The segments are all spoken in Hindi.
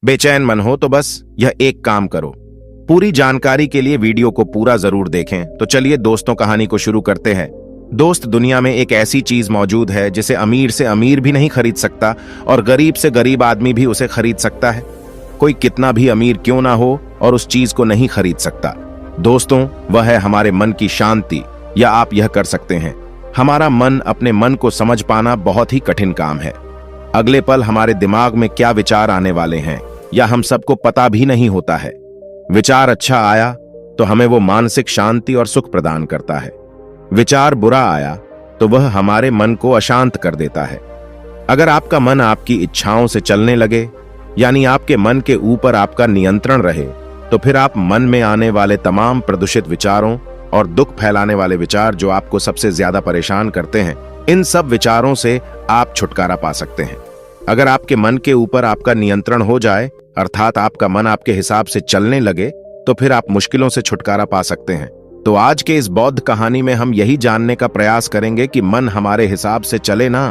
बेचैन मन हो तो बस यह एक काम करो। पूरी जानकारी के लिए वीडियो को पूरा जरूर देखें। तो चलिए दोस्तों, कहानी को शुरू करते हैं। दोस्त, दुनिया में एक ऐसी चीज मौजूद है जिसे अमीर से अमीर भी नहीं खरीद सकता और गरीब से गरीब आदमी भी उसे खरीद सकता है। कोई कितना भी अमीर क्यों ना हो और उस चीज को नहीं खरीद सकता। दोस्तों, वह है हमारे मन की शांति। या आप यह कर सकते हैं, हमारा मन अपने मन को समझ पाना बहुत ही कठिन काम है। अगले पल हमारे दिमाग में क्या विचार आने वाले हैं या हम सबको पता भी नहीं होता है। विचार अच्छा आया तो हमें वो मानसिक शांति और सुख प्रदान करता है। विचार बुरा आया तो वह हमारे मन को अशांत कर देता है। अगर आपका मन आपकी इच्छाओं से चलने लगे, यानी आपके मन के ऊपर आपका नियंत्रण रहे, तो फिर आप मन में आने वाले तमाम प्रदूषित विचारों और दुख फैलाने वाले विचार जो आपको सबसे ज्यादा परेशान करते हैं, इन सब विचारों से आप छुटकारा पा सकते हैं। अगर आपके मन के ऊपर आपका नियंत्रण हो जाए, अर्थात आपका मन आपके हिसाब से चलने लगे, तो फिर आप मुश्किलों से छुटकारा पा सकते हैं। तो आज के इस बौद्ध कहानी में हम यही जानने का प्रयास करेंगे कि मन हमारे हिसाब से चले ना,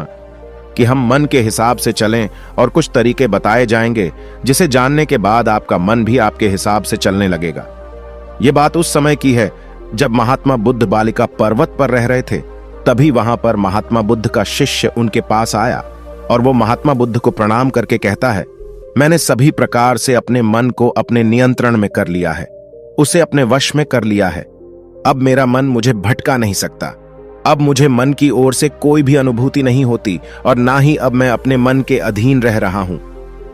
कि हम मन के हिसाब से चलें, और कुछ तरीके बताए जाएंगे जिसे जानने के बाद आपका मन भी आपके हिसाब से चलने लगेगा। ये बात उस समय की है जब महात्मा बुद्ध बालिका पर्वत पर रह रहे थे। तभी वहां पर महात्मा बुद्ध का शिष्य उनके पास आया और वो महात्मा बुद्ध को प्रणाम करके कहता है, मैंने सभी प्रकार से अपने मन को अपने नियंत्रण में कर लिया है, उसे अपने वश में कर लिया है। अब मेरा मन मुझे भटका नहीं सकता। अब मुझे मन की ओर से कोई भी अनुभूति नहीं होती और ना ही अब मैं अपने मन के अधीन रह रहा हूं।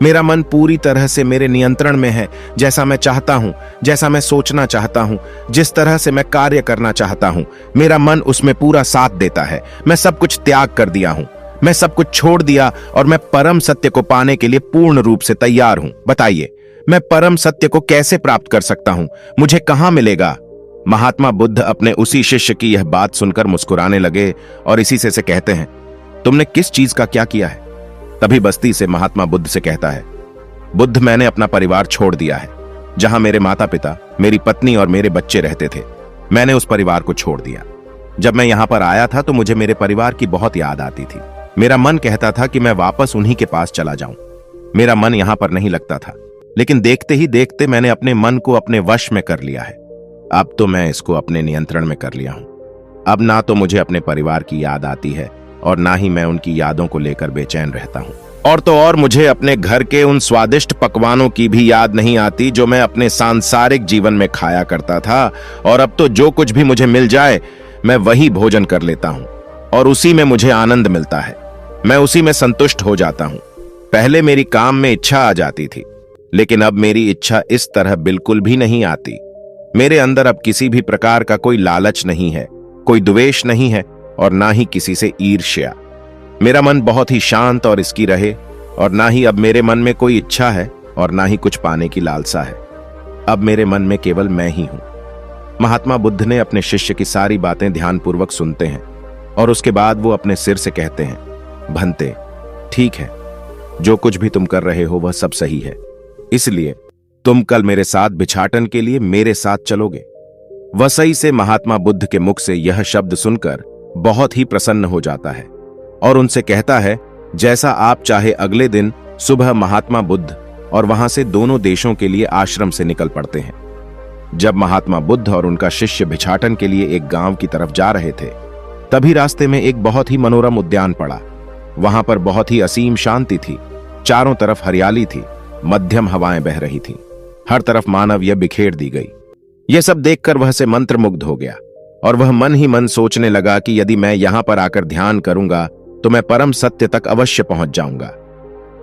मेरा मन पूरी तरह से मेरे नियंत्रण में है। जैसा मैं चाहता हूं, जैसा मैं सोचना चाहता हूं, जिस तरह से मैं कार्य करना चाहता हूं, मेरा मन उसमें पूरा साथ देता है। मैं सब कुछ त्याग कर दिया हूं, मैं सब कुछ छोड़ दिया और मैं परम सत्य को पाने के लिए पूर्ण रूप से तैयार हूं। बताइए, मैं परम सत्य को कैसे प्राप्त कर सकता हूं? मुझे कहां मिलेगा? महात्मा बुद्ध अपने उसी शिष्य की यह बात सुनकर मुस्कुराने लगे और इसी से कहते हैं, तुमने किस चीज का क्या किया है? तभी बस्ती से महात्मा बुद्ध से कहता है, बुद्ध, मैंने अपना परिवार छोड़ दिया है। जहां मेरे माता पिता, मेरी पत्नी और मेरे बच्चे रहते थे, मैंने उस परिवार को छोड़ दिया। जब मैं यहां पर आया था तो मुझे मेरे परिवार की बहुत याद आती थी। मेरा मन कहता था कि मैं वापस उन्हीं के पास चला जाऊं। मेरा मन यहां पर नहीं लगता था, लेकिन देखते ही देखते मैंने अपने मन को अपने वश में कर लिया है। अब तो मैं इसको अपने नियंत्रण में कर लिया हूं। अब ना तो मुझे अपने परिवार की याद आती है और ना ही मैं उनकी यादों को लेकर बेचैन रहता हूं। और तो और मुझे अपने घर के उन स्वादिष्ट पकवानों की भी याद नहीं आती जो मैं अपने सांसारिक जीवन में खाया करता था। और अब तो जो कुछ भी मुझे मिल जाए, मैं वही भोजन कर लेता हूं और उसी में मुझे आनंद मिलता है। मैं उसी में संतुष्ट हो जाता हूं। पहले मेरी काम में इच्छा आ जाती थी, लेकिन अब मेरी इच्छा इस तरह बिल्कुल भी नहीं आती। मेरे अंदर अब किसी भी प्रकार का कोई लालच नहीं है, कोई द्वेष नहीं है और ना ही किसी से ईर्ष्या। मेरा मन बहुत ही शांत और इसकी रहे, और ना ही अब मेरे मन में कोई इच्छा है और ना ही कुछ पाने की लालसा है। अब मेरे मन में केवल मैं ही हूं। महात्मा बुद्ध ने अपने शिष्य की सारी बातें ध्यानपूर्वक सुनते हैं और उसके बाद वो अपने सिर से कहते हैं, भंते, ठीक है, जो कुछ भी तुम कर रहे हो वह सब सही है। इसलिए तुम कल मेरे साथ भिक्षाटन के लिए मेरे साथ चलोगे। वसई से महात्मा बुद्ध के मुख से यह शब्द सुनकर बहुत ही प्रसन्न हो जाता है और उनसे कहता है, जैसा आप चाहे। अगले दिन सुबह महात्मा बुद्ध और वहां से दोनों देशों के लिए आश्रम से निकल पड़ते हैं। जब महात्मा बुद्ध और उनका शिष्य भिक्षाटन के लिए एक गांव की तरफ जा रहे थे, तभी रास्ते में एक बहुत ही मनोरम उद्यान पड़ा। वहां पर बहुत ही असीम शांति थी। चारों तरफ हरियाली थी, मध्यम हवाएं बह रही थीं। हर तरफ मानवीय बिखेर दी गई। यह सब देखकर वह से मंत्रमुग्ध हो गया और वह मन ही मन सोचने लगा कि यदि मैं यहां पर आकर ध्यान करूंगा तो मैं परम सत्य तक अवश्य पहुंच जाऊंगा।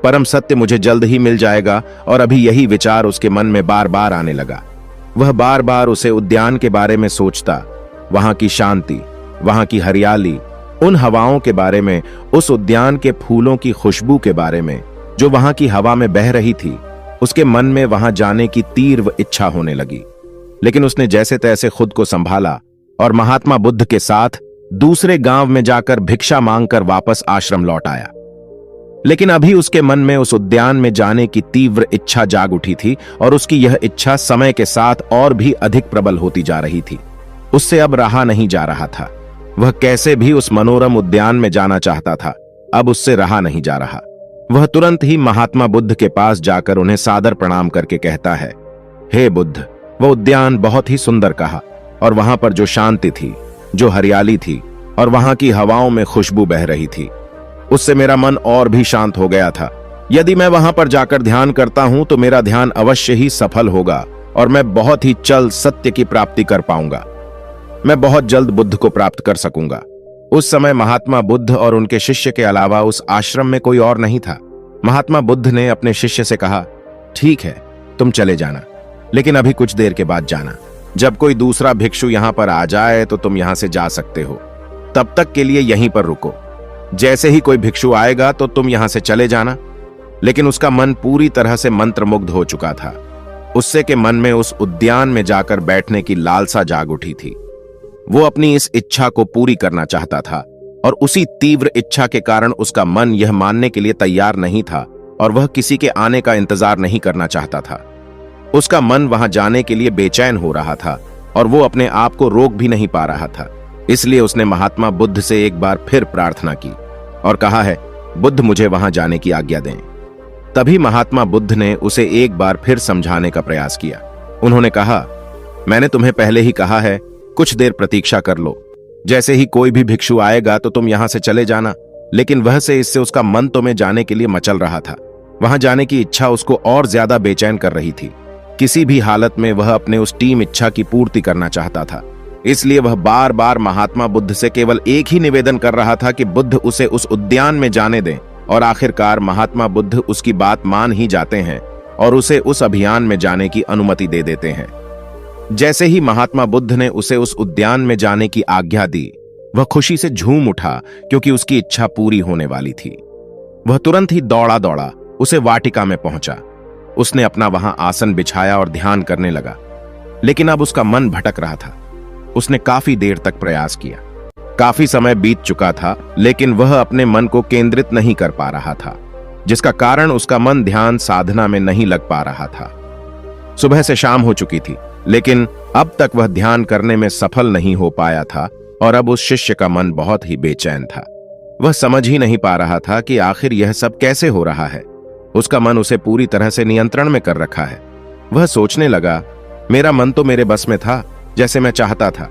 परम सत्य मुझे जल्द ही मिल जाएगा। और अभी यही विचार उसके मन में बार बार आने लगा। वह बार बार उसे उद्यान के बारे में सोचता, वहां की शांति, वहां की हरियाली, उन हवाओं के बारे में, उस उद्यान के फूलों की खुशबू के बारे में जो वहां की हवा में बह रही थी। उसके मन में वहां जाने की तीव्र इच्छा होने लगी। लेकिन उसने जैसे तैसे खुद को संभाला और महात्मा बुद्ध के साथ दूसरे गांव में जाकर भिक्षा मांगकर वापस आश्रम लौट आया। लेकिन अभी उसके मन में उस उद्यान में जाने की तीव्र इच्छा जाग उठी थी और उसकी यह इच्छा समय के साथ और भी अधिक प्रबल होती जा रही थी। उससे अब रहा नहीं जा रहा था। वह कैसे भी उस मनोरम उद्यान में जाना चाहता था, अब उससे रहा नहीं जा रहा। वह तुरंत ही महात्मा बुद्ध के पास जाकर उन्हें सादर प्रणाम करके कहता है, हे बुद्ध। वह उद्यान बहुत ही सुंदर कहा, और वहां पर जो शांति थी, जो हरियाली थी और वहां की हवाओं में खुशबू बह रही थी, उससे मेरा मन और भी शांत हो गया था। यदि मैं वहां पर जाकर ध्यान करता हूं तो मेरा ध्यान अवश्य ही सफल होगा और मैं बहुत ही जल्द सत्य की प्राप्ति कर पाऊंगा। मैं बहुत जल्द बुद्ध को प्राप्त कर सकूंगा। उस समय महात्मा बुद्ध और उनके शिष्य के अलावा उस आश्रम में कोई और नहीं था। महात्मा बुद्ध ने अपने शिष्य से कहा, ठीक है, तुम चले जाना, लेकिन अभी कुछ देर के बाद जाना। जब कोई दूसरा भिक्षु यहां पर आ जाए तो तुम यहां से जा सकते हो। तब तक के लिए यहीं पर रुको। जैसे ही कोई भिक्षु आएगा तो तुम यहां से चले जाना। लेकिन उसका मन पूरी तरह से मंत्रमुग्ध हो चुका था। उससे के मन में उस उद्यान में जाकर बैठने की लालसा जाग उठी थी। वो अपनी इस इच्छा को पूरी करना चाहता था और उसी तीव्र इच्छा के कारण उसका मन यह मानने के लिए तैयार नहीं था और वह किसी के आने का इंतजार नहीं करना चाहता था। उसका मन वहां जाने के लिए बेचैन हो रहा था और वो अपने आप को रोक भी नहीं पा रहा था। इसलिए उसने महात्मा बुद्ध से एक बार फिर प्रार्थना की और कहा है, बुद्ध, मुझे वहां जाने की आज्ञा दें। तभी महात्मा बुद्ध ने उसे एक बार फिर समझाने का प्रयास किया। उन्होंने कहा, मैंने तुम्हें पहले ही कहा है, कुछ देर प्रतीक्षा कर लो। जैसे ही कोई भी भिक्षु आएगा तो तुम यहां से चले जाना। लेकिन वह से इससे उसका मन तो में जाने के लिए मचल रहा था। वहां जाने की इच्छा उसको और ज्यादा बेचैन कर रही थी। किसी भी हालत में वह अपने उस टीम इच्छा की पूर्ति करना चाहता था। इसलिए वह बार बार महात्मा बुद्ध से केवल एक ही निवेदन कर रहा था कि बुद्ध उसे उस उद्यान में जाने दें। और आखिरकार महात्मा बुद्ध उसकी बात मान ही जाते हैं और उसे उस अभियान में जाने की अनुमति दे देते हैं। जैसे ही महात्मा बुद्ध ने उसे उस उद्यान में जाने की आज्ञा दी, वह खुशी से झूम उठा क्योंकि उसकी इच्छा पूरी होने वाली थी। वह तुरंत ही दौड़ा दौड़ा उसे वाटिका में पहुंचा। उसने अपना वहां आसन बिछाया और ध्यान करने लगा। लेकिन अब उसका मन भटक रहा था। उसने काफी देर तक प्रयास किया। काफी समय बीत चुका था, लेकिन वह अपने मन को केंद्रित नहीं कर पा रहा था, जिसका कारण उसका मन ध्यान साधना में नहीं लग पा रहा था। सुबह से शाम हो चुकी थी, लेकिन अब तक वह ध्यान करने में सफल नहीं हो पाया था और अब उस शिष्य का मन बहुत ही बेचैन था। वह समझ ही नहीं पा रहा था कि आखिर यह सब कैसे हो रहा है। उसका मन उसे पूरी तरह से नियंत्रण में कर रखा है। वह सोचने लगा, मेरा मन तो मेरे बस में था, जैसे मैं चाहता था।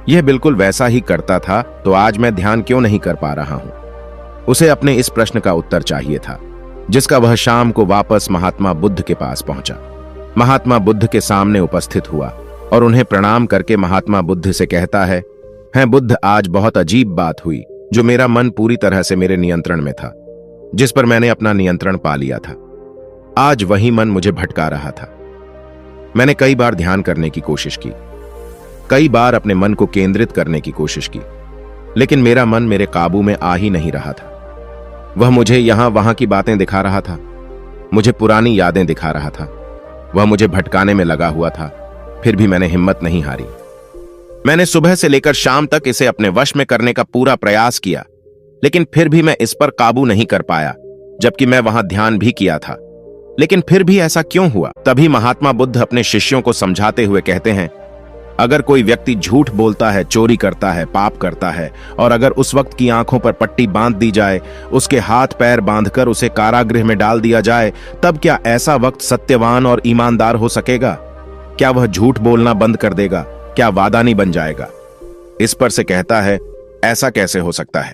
यह बिल्कुल वैसा ही करता था, तो आज मैं ध्यान क्यों नहीं कर पा रहा हूं? उसे अपने इस प्रश्न का उत्तर चाहिए था, जिसका वह शाम को वापस महात्मा बुद्ध के पास पहुंचा। महात्मा बुद्ध के सामने उपस्थित हुआ और उन्हें प्रणाम करके महात्मा बुद्ध से कहता है, बुद्ध, आज बहुत अजीब बात हुई जो मेरा मन पूरी तरह से मेरे नियंत्रण में था, जिस पर मैंने अपना नियंत्रण पा लिया था। आज वही मन मुझे भटका रहा था। मैंने कई बार ध्यान करने की कोशिश की, कई बार अपने मन को केंद्रित करने की कोशिश की, लेकिन मेरा मन मेरे काबू में आ ही नहीं रहा था। वह मुझे यहां वहां की बातें दिखा रहा था, मुझे पुरानी यादें दिखा रहा था। वह मुझे भटकाने में लगा हुआ था। फिर भी मैंने हिम्मत नहीं हारी। मैंने सुबह से लेकर शाम तक इसे अपने वश में करने का पूरा प्रयास किया, लेकिन फिर भी मैं इस पर काबू नहीं कर पाया, जबकि मैं वहां ध्यान भी किया था। लेकिन फिर भी ऐसा क्यों हुआ? तभी महात्मा बुद्ध अपने शिष्यों को समझाते हुए कहते हैं, अगर कोई व्यक्ति झूठ बोलता है, चोरी करता है, पाप करता है, और अगर उस वक्त की आंखों पर पट्टी बांध दी जाए, उसके हाथ पैर बांधकर उसे कारागृह में डाल दिया जाए, तब क्या ऐसा वक्त सत्यवान और ईमानदार हो सकेगा? क्या वह झूठ बोलना बंद कर देगा? क्या वादानी बन जाएगा? इस पर से कहता है, ऐसा कैसे हो सकता है?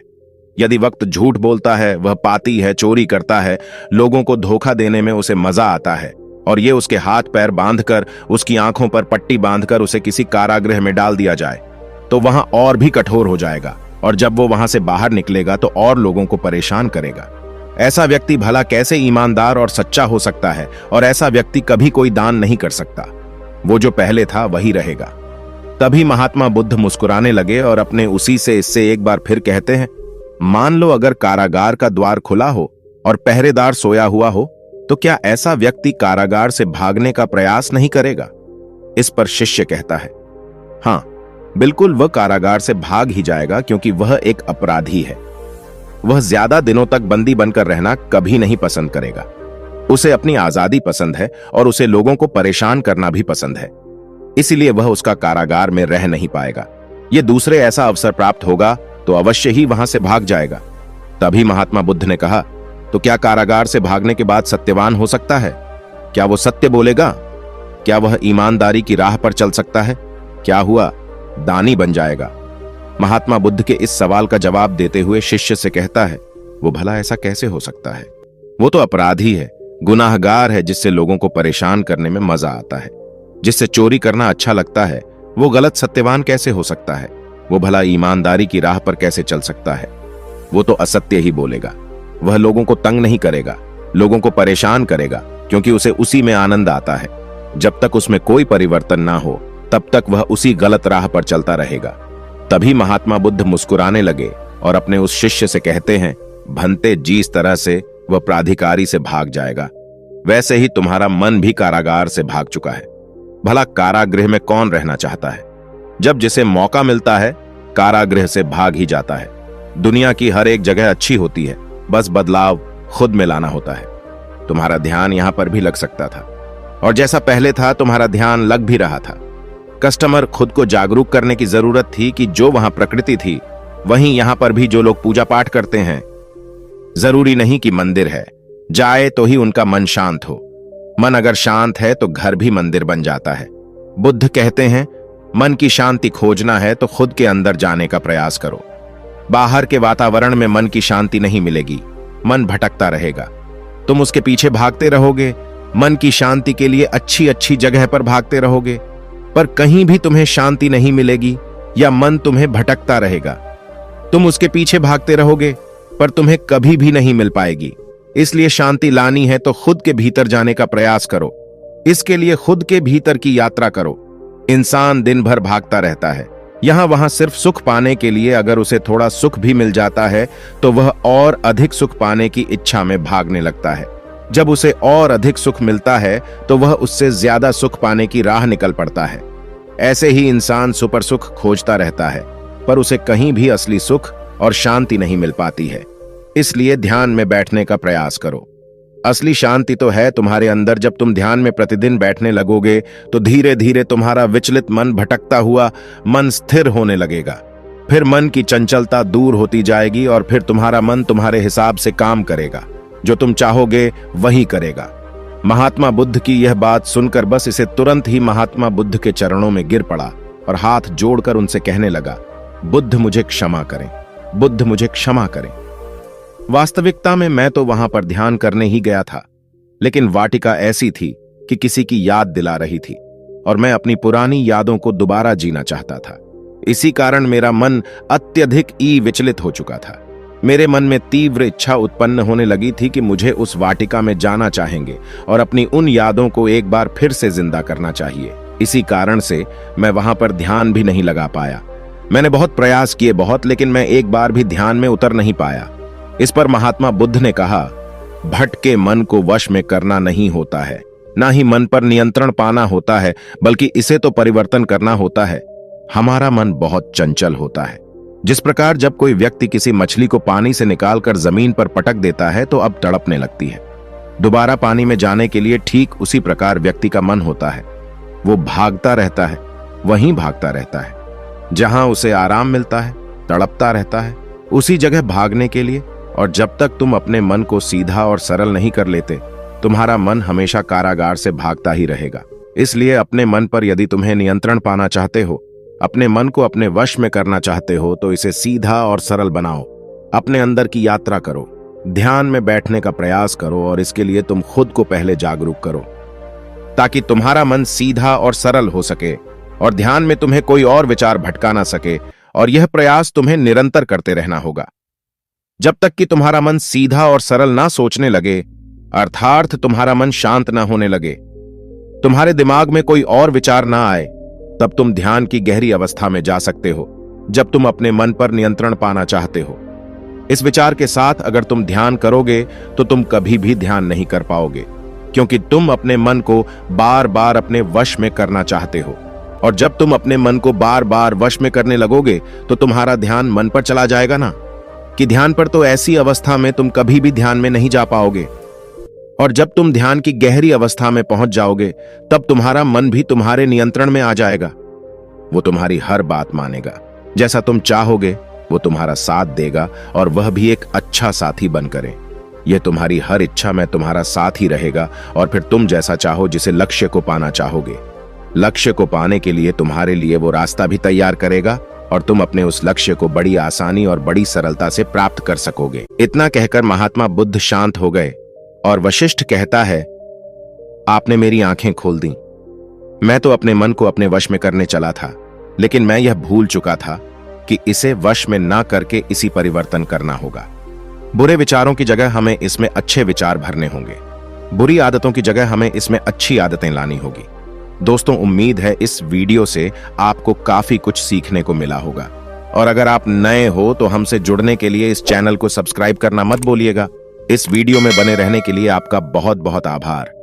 यदि वक्त झूठ बोलता है, वह पाती है, चोरी करता है, लोगों को धोखा देने में उसे मजा आता है, और ये उसके हाथ पैर बांधकर, उसकी आंखों पर पट्टी बांधकर उसे किसी कारागृह में डाल दिया जाए, तो वहां और भी कठोर हो जाएगा, और जब वो वहां से बाहर निकलेगा तो और लोगों को परेशान करेगा। ऐसा व्यक्ति भला कैसे ईमानदार और सच्चा हो सकता है? और ऐसा व्यक्ति कभी कोई दान नहीं कर सकता। वो जो पहले था वही रहेगा। तभी महात्मा बुद्ध मुस्कुराने लगे और अपने उसी से इससे एक बार फिर कहते हैं, मान लो अगर कारागार का द्वार खुला हो और पहरेदार सोया हुआ हो, तो क्या ऐसा व्यक्ति कारागार से भागने का प्रयास नहीं करेगा? इस पर शिष्य कहता है, हां, बिल्कुल वह कारागार से भाग ही जाएगा, क्योंकि वह एक अपराधी है। वह ज्यादा दिनों तक बंदी बनकर रहना कभी नहीं पसंद करेगा। उसे अपनी आजादी पसंद है और उसे लोगों को परेशान करना भी पसंद है। इसीलिए वह उसका कारागार में रह नहीं पाएगा। ये दूसरे ऐसा अवसर प्राप्त होगा तो अवश्य ही वहां से भाग जाएगा। तभी महात्मा बुद्ध ने कहा, तो क्या कारागार से भागने के बाद सत्यवान हो सकता है? क्या वो सत्य बोलेगा? क्या वह ईमानदारी की राह पर चल सकता है? क्या हुआ, दानी बन जाएगा? महात्मा बुद्ध के इस सवाल का जवाब देते हुए शिष्य से कहता है, वो भला ऐसा कैसे हो सकता है? वो तो अपराधी है, गुनाहगार है, जिससे लोगों को परेशान करने में मजा आता है, जिससे चोरी करना अच्छा लगता है। वो गलत सत्यवान कैसे हो सकता है? वो भला ईमानदारी की राह पर कैसे चल सकता है? वो तो असत्य ही बोलेगा। वह लोगों को तंग नहीं करेगा, लोगों को परेशान करेगा, क्योंकि उसे उसी में आनंद आता है। जब तक उसमें कोई परिवर्तन ना हो तब तक वह उसी गलत राह पर चलता रहेगा। तभी महात्मा बुद्ध मुस्कुराने लगे और अपने उस शिष्य से कहते हैं, भंते, जिस तरह से वह प्राधिकारी से भाग जाएगा, वैसे ही तुम्हारा मन भी कारागार से भाग चुका है। भला कारागृह में कौन रहना चाहता है? जब जिसे मौका मिलता है कारागृह से भाग ही जाता है। दुनिया की हर एक जगह अच्छी होती है, बस बदलाव खुद में लाना होता है। तुम्हारा ध्यान यहां पर भी लग सकता था, और जैसा पहले था तुम्हारा ध्यान लग भी रहा था। कस्टमर खुद को जागरूक करने की जरूरत थी कि जो वहां प्रकृति थी वहीं यहां पर भी जो लोग पूजा पाठ करते हैं। जरूरी नहीं कि मंदिर है, जाए तो ही उनका मन शांत हो। मन अगर शांत है तो घर भी मंदिर बन जाता है। बुद्ध कहते हैं, मन की शांति खोजना है तो खुद के अंदर जाने का प्रयास करो। बाहर के वातावरण में मन की शांति नहीं मिलेगी, मन भटकता रहेगा। तुम उसके पीछे भागते रहोगे, मन की शांति के लिए अच्छी अच्छी जगह पर भागते रहोगे, पर कहीं भी तुम्हें शांति नहीं मिलेगी या मन तुम्हें भटकता रहेगा। तुम उसके पीछे भागते रहोगे पर तुम्हें कभी भी नहीं मिल पाएगी। इसलिए शांति लानी है तो खुद के भीतर जाने का प्रयास करो। इसके लिए खुद के भीतर की यात्रा करो। इंसान दिन भर भागता रहता है, यहां वहां सिर्फ सुख पाने के लिए। अगर उसे थोड़ा सुख भी मिल जाता है तो वह और अधिक सुख पाने की इच्छा में भागने लगता है। जब उसे और अधिक सुख मिलता है तो वह उससे ज्यादा सुख पाने की राह निकल पड़ता है। ऐसे ही इंसान सुपर सुख खोजता रहता है, पर उसे कहीं भी असली सुख और शांति नहीं मिल पाती है। इसलिए ध्यान में बैठने का प्रयास करो। असली शांति तो है तुम्हारे अंदर। जब तुम ध्यान में प्रतिदिन बैठने लगोगे तो धीरे धीरे तुम्हारा विचलित मन, भटकता हुआ मन स्थिर होने लगेगा। फिर मन की चंचलता दूर होती जाएगी और फिर तुम्हारा मन तुम्हारे हिसाब से काम करेगा। जो तुम चाहोगे वही करेगा। महात्मा बुद्ध की यह बात सुनकर बस इसे तुरंत ही महात्मा बुद्ध के चरणों में गिर पड़ा और हाथ जोड़कर उनसे कहने लगा, बुद्ध मुझे क्षमा करें, बुद्ध मुझे क्षमा करें। वास्तविकता में मैं तो वहां पर ध्यान करने ही गया था, लेकिन वाटिका ऐसी थी कि किसी की याद दिला रही थी और मैं अपनी पुरानी यादों को दोबारा जीना चाहता था। इसी कारण मेरा मन अत्यधिक विचलित हो चुका था। मेरे मन में तीव्र इच्छा उत्पन्न होने लगी थी कि मुझे उस वाटिका में जाना चाहेंगे और अपनी उन यादों को एक बार फिर से जिंदा करना चाहिए। इसी कारण से मैं वहां पर ध्यान भी नहीं लगा पाया। मैंने बहुत प्रयास किए, लेकिन मैं एक बार भी ध्यान में उतर नहीं पाया। इस पर महात्मा बुद्ध ने कहा, भटके मन को वश में करना नहीं होता है, ना ही मन पर नियंत्रण पाना होता है, बल्कि इसे तो परिवर्तन करना होता है। हमारा मन बहुत चंचल होता है। जिस प्रकार जब कोई व्यक्ति किसी मछली को पानी से निकालकर जमीन पर पटक देता है तो अब तड़पने लगती है। दोबारा पानी में जाने के लिए ठीक उसी प्रकार व्यक्ति का मन होता है। वो भागता रहता है, वहीं भागता रहता है। जहां उसे आराम मिलता है तड़पता रहता है उसी जगह भागने के लिए। और जब तक तुम अपने मन को सीधा और सरल नहीं कर लेते, तुम्हारा मन हमेशा कारागार से भागता ही रहेगा। इसलिए अपने मन पर यदि तुम्हें नियंत्रण पाना चाहते हो, अपने मन को अपने वश में करना चाहते हो, तो इसे सीधा और सरल बनाओ। अपने अंदर की यात्रा करो, ध्यान में बैठने का प्रयास करो और इसके लिए तुम खुद को पहले जागरूक करो, ताकि तुम्हारा मन सीधा और सरल हो सके और ध्यान में तुम्हें कोई और विचार भटका ना सके। और यह प्रयास तुम्हें निरंतर करते रहना होगा जब तक कि तुम्हारा मन सीधा और सरल ना सोचने लगे, अर्थात तुम्हारा मन शांत ना होने लगे, तुम्हारे दिमाग में कोई और विचार ना आए, तब तुम ध्यान की गहरी अवस्था में जा सकते हो, जब तुम अपने मन पर नियंत्रण पाना चाहते हो। इस विचार के साथ अगर तुम ध्यान करोगे तो तुम कभी भी ध्यान नहीं कर पाओगे, क्योंकि तुम अपने मन को बार बार अपने वश में करना चाहते हो। और जब तुम अपने मन को बार बार वश में करने लगोगे तो तुम्हारा ध्यान मन पर चला जाएगा ना, कि ध्यान पर तो ऐसी अवस्था में तुम कभी भी ध्यान में नहीं जा पाओगे। और जब तुम ध्यान की गहरी अवस्था में पहुंच जाओगे तब तुम्हारा मन भी तुम्हारे नियंत्रण में आ जाएगा। वो तुम्हारी हर बात मानेगा, जैसा तुम चाहोगे वो तुम्हारा साथ देगा, और वह भी एक अच्छा साथी बनकर। यह तुम्हारी हर इच्छा में तुम्हारा साथ ही रहेगा और फिर तुम जैसा चाहो जिसे लक्ष्य को पाना चाहोगे। लक्ष्य को पाने के लिए तुम्हारे लिए वो रास्ता भी तैयार करेगा और तुम अपने उस लक्ष्य को बड़ी आसानी और बड़ी सरलता से प्राप्त कर सकोगे। इतना कहकर महात्मा बुद्ध शांत हो गए और वशिष्ठ कहता है, आपने मेरी आंखें खोल दी। मैं तो अपने मन को अपने वश में करने चला था, लेकिन मैं यह भूल चुका था कि इसे वश में ना करके इसी परिवर्तन करना होगा। बुरे विचारों की जगह हमें इसमें अच्छे विचार भरने होंगे। बुरी आदतों की जगह हमें इसमें अच्छी आदतें लानी होगी। दोस्तों, उम्मीद है इस वीडियो से आपको काफी कुछ सीखने को मिला होगा। और अगर आप नए हो तो हमसे जुड़ने के लिए इस चैनल को सब्सक्राइब करना मत भूलिएगा। इस वीडियो में बने रहने के लिए आपका बहुत बहुत आभार।